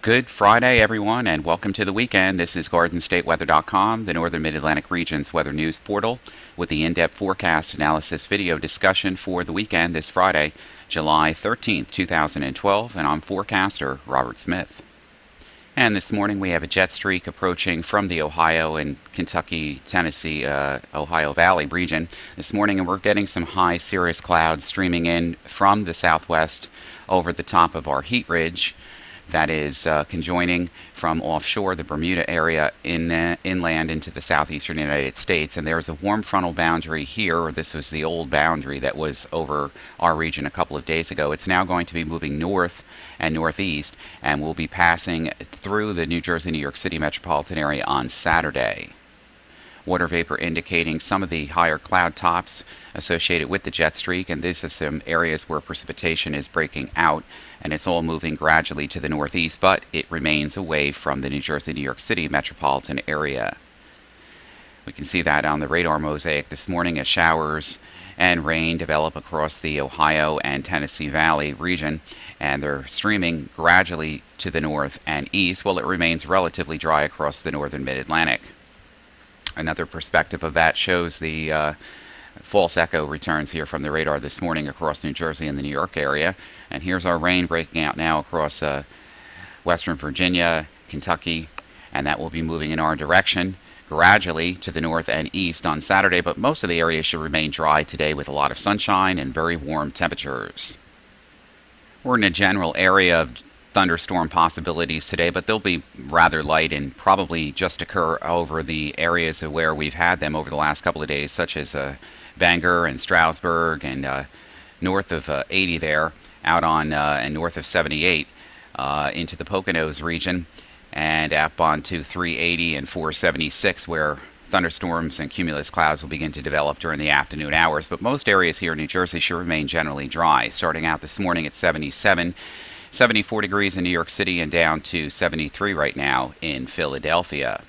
Good Friday, everyone, and welcome to the weekend. This is GardenStateWeather.com, the Northern Mid-Atlantic region's weather news portal, with the in-depth forecast analysis video discussion for the weekend this Friday, July 13th, 2012, and I'm forecaster Robert Smith. And this morning we have a jet streak approaching from the Ohio and Kentucky, Tennessee, Ohio Valley region this morning, and we're getting some high cirrus clouds streaming in from the southwest over the top of our heat ridge. That is conjoining from offshore the Bermuda area inland into the southeastern United States. And there's a warm frontal boundary here, or this was the old boundary that was over our region a couple of days ago. It's now going to be moving north and northeast and will be passing through the New Jersey, New York City metropolitan area on Saturday. Water vapor indicating some of the higher cloud tops associated with the jet streak, and this is some areas where precipitation is breaking out, and it's all moving gradually to the northeast, but it remains away from the New Jersey, New York City metropolitan area. We can see that on the radar mosaic this morning as showers and rain develop across the Ohio and Tennessee Valley region, and they're streaming gradually to the north and east while it remains relatively dry across the northern mid-Atlantic. Another perspective of that shows the false echo returns here from the radar this morning across New Jersey and the New York area. And here's our rain breaking out now across western Virginia, Kentucky, and that will be moving in our direction gradually to the north and east on Saturday, but most of the area should remain dry today with a lot of sunshine and very warm temperatures. We're in a general area of thunderstorm possibilities today, but they'll be rather light and probably just occur over the areas where we've had them over the last couple of days, such as Bangor and Stroudsburg and north of 80 there, out on and north of 78 into the Poconos region, and up onto 380 and 476 where thunderstorms and cumulus clouds will begin to develop during the afternoon hours. But most areas here in New Jersey should remain generally dry, starting out this morning at 77. 74 degrees in New York City and down to 73 right now in Philadelphia.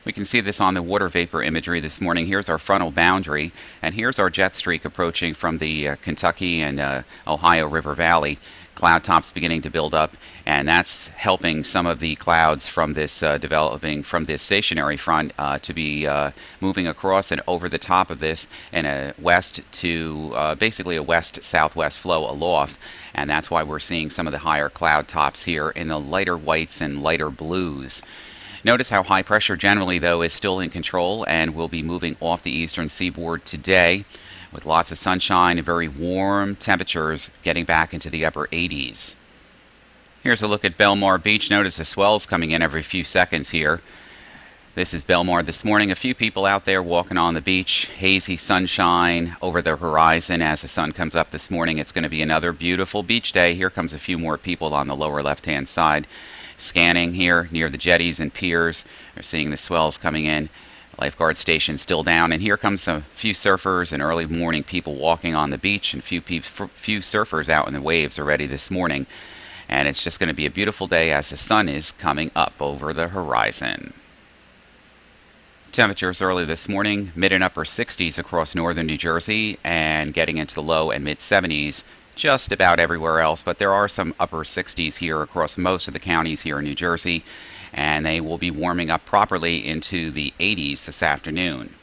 We can see this on the water vapor imagery this morning. Here's our frontal boundary, and here's our jet streak approaching from the Kentucky and Ohio River Valley. Cloud tops beginning to build up, and that's helping some of the clouds from this developing from this stationary front to be moving across and over the top of this in a west to basically a west-southwest flow aloft, and that's why we're seeing some of the higher cloud tops here in the lighter whites and lighter blues. Notice how high pressure generally, though, is still in control and will be moving off the eastern seaboard today, with lots of sunshine and very warm temperatures getting back into the upper 80s. Here's a look at Belmar Beach. Notice the swells coming in every few seconds here. This is Belmar this morning. A few people out there walking on the beach. Hazy sunshine over the horizon as the sun comes up this morning. It's going to be another beautiful beach day. Here comes a few more people on the lower left-hand side. Scanning here near the jetties and piers. They're seeing the swells coming in. Lifeguard station still down, and here comes a few surfers and early morning people walking on the beach, and few surfers out in the waves already this morning. And it's just going to be a beautiful day as the sun is coming up over the horizon. Temperatures early this morning, mid and upper 60s across northern New Jersey, and getting into the low and mid 70s just about everywhere else, but there are some upper 60s here across most of the counties here in New Jersey, and they will be warming up properly into the 80s this afternoon.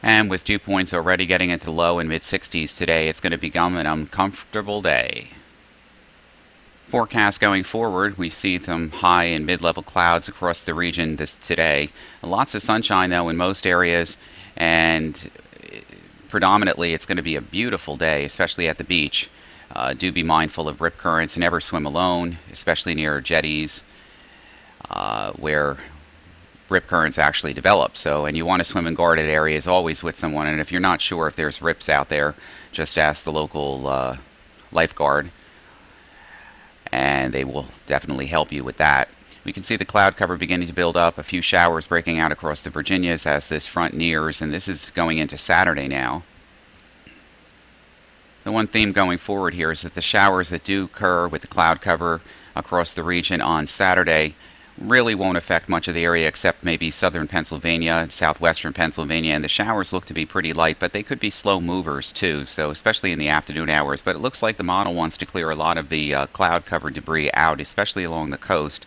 And with dew points already getting into the low and mid 60s today, it's going to become an uncomfortable day. Forecast going forward, we see some high and mid-level clouds across the region today. Lots of sunshine, though, in most areas, and predominantly it's going to be a beautiful day, especially at the beach. Do be mindful of rip currents. Never swim alone, especially near jetties where rip currents actually develop. And you want to swim in guarded areas always with someone, and if you're not sure if there's rips out there, just ask the local lifeguard, and they will definitely help you with that. We can see the cloud cover beginning to build up, a few showers breaking out across the Virginias as this front nears, and this is going into Saturday now. The one theme going forward here is that the showers that do occur with the cloud cover across the region on Saturday really won't affect much of the area except maybe southern Pennsylvania and southwestern Pennsylvania, and the showers look to be pretty light, but they could be slow movers too, so especially in the afternoon hours. But it looks like the model wants to clear a lot of the cloud covered debris out, especially along the coast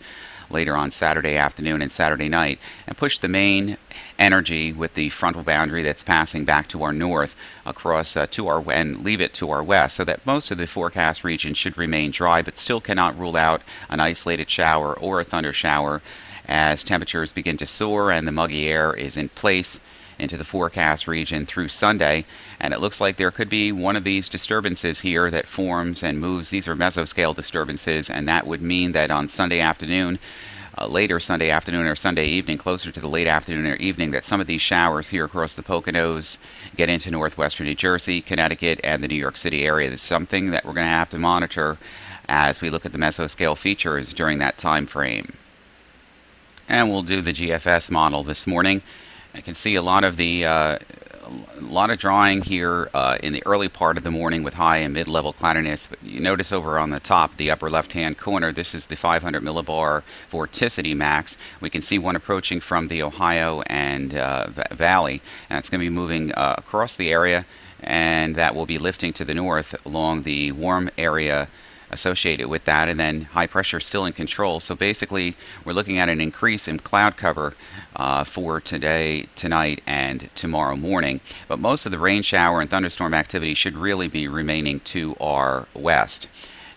later on Saturday afternoon and Saturday night, and push the main energy with the frontal boundary that's passing back to our north across and leave it to our west, so that most of the forecast region should remain dry, but still cannot rule out an isolated shower or a thunder shower as temperatures begin to soar and the muggy air is in place into the forecast region through Sunday. And it looks like there could be one of these disturbances here that forms and moves. These are mesoscale disturbances, and that would mean that on Sunday afternoon, later Sunday afternoon or Sunday evening, closer to the late afternoon or evening, that some of these showers here across the Poconos get into northwestern New Jersey, Connecticut, and the New York City area. This is something that we're going to have to monitor as we look at the mesoscale features during that time frame. And we'll do the GFS model this morning. I can see a lot of drawing here in the early part of the morning with high and mid-level cloudiness. But you notice over on the top, the upper left-hand corner, this is the 500 millibar vorticity max. We can see one approaching from the Ohio and Valley, and it's going to be moving across the area, and that will be lifting to the north along the warm area associated with that, and then high pressure still in control. So basically we're looking at an increase in cloud cover for today, tonight, and tomorrow morning, but most of the rain shower and thunderstorm activity should really be remaining to our west.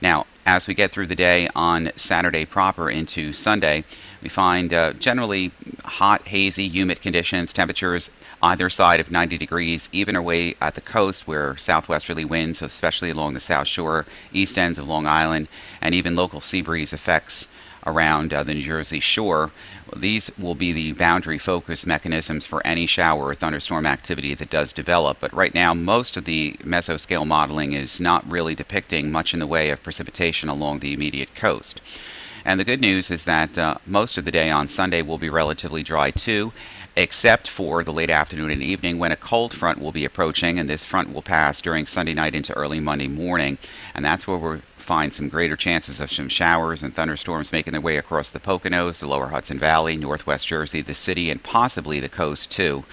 Now, as we get through the day on Saturday proper into Sunday, we find generally hot, hazy, humid conditions, temperatures either side of 90 degrees, even away at the coast where southwesterly winds, especially along the South Shore, east ends of Long Island, and even local sea breeze effects around the New Jersey shore. These will be the boundary focus mechanisms for any shower or thunderstorm activity that does develop. But right now, most of the mesoscale modeling is not really depicting much in the way of precipitation along the immediate coast. And the good news is that most of the day on Sunday will be relatively dry too, except for the late afternoon and evening when a cold front will be approaching, and this front will pass during Sunday night into early Monday morning, and that's where we'll find some greater chances of some showers and thunderstorms making their way across the Poconos, the lower Hudson Valley, northwest Jersey, the city, and possibly the coast too.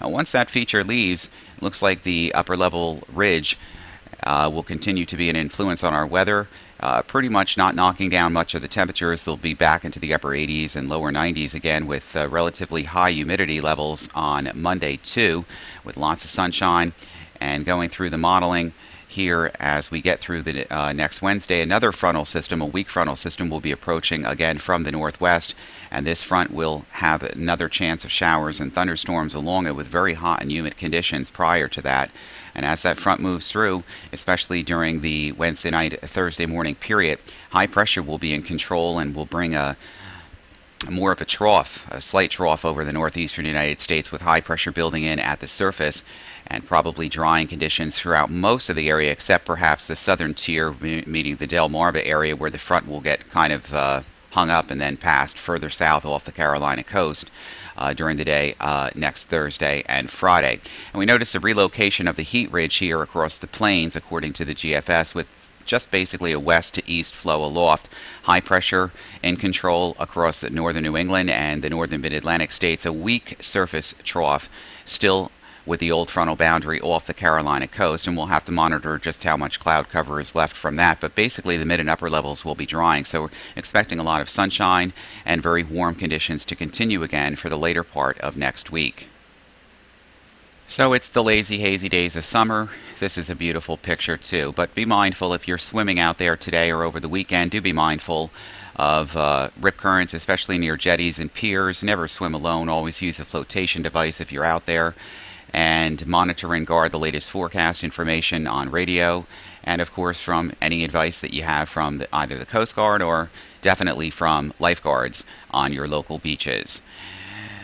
Once that feature leaves, it looks like the upper level ridge will continue to be an influence on our weather. Pretty much not knocking down much of the temperatures. They'll be back into the upper 80s and lower 90s again, with relatively high humidity levels on Monday too, with lots of sunshine. And going through the modeling here as we get through the next Wednesday, another frontal system, a weak frontal system, will be approaching again from the northwest, and this front will have another chance of showers and thunderstorms along it with very hot and humid conditions prior to that. And as that front moves through, especially during the Wednesday night, Thursday morning period, high pressure will be in control and will bring more of a trough, a slight trough over the northeastern United States, with high pressure building in at the surface and probably drying conditions throughout most of the area, except perhaps the southern tier, meaning the Delmarva area, where the front will get kind of hung up and then passed further south off the Carolina coast during the day next Thursday and Friday. And we notice a relocation of the heat ridge here across the plains, according to the GFS, with just basically a west to east flow aloft. High pressure in control across the northern New England and the northern mid-Atlantic states. A weak surface trough still with the old frontal boundary off the Carolina coast, and we'll have to monitor just how much cloud cover is left from that. But basically the mid and upper levels will be drying, so we're expecting a lot of sunshine and very warm conditions to continue again for the later part of next week. So it's the lazy, hazy days of summer. This is a beautiful picture too, but be mindful if you're swimming out there today or over the weekend. Do be mindful of rip currents, especially near jetties and piers. Never swim alone. Always use a flotation device if you're out there. And monitor and guard the latest forecast information on radio, and of course from any advice that you have from either the Coast Guard or definitely from lifeguards on your local beaches.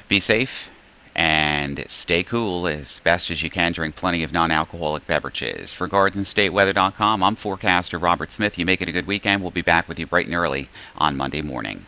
Be safe and stay cool as best as you can. Drink plenty of non-alcoholic beverages. For GardenStateWeather.com, I'm forecaster Robert Smith. You make it a good weekend. We'll be back with you bright and early on Monday morning.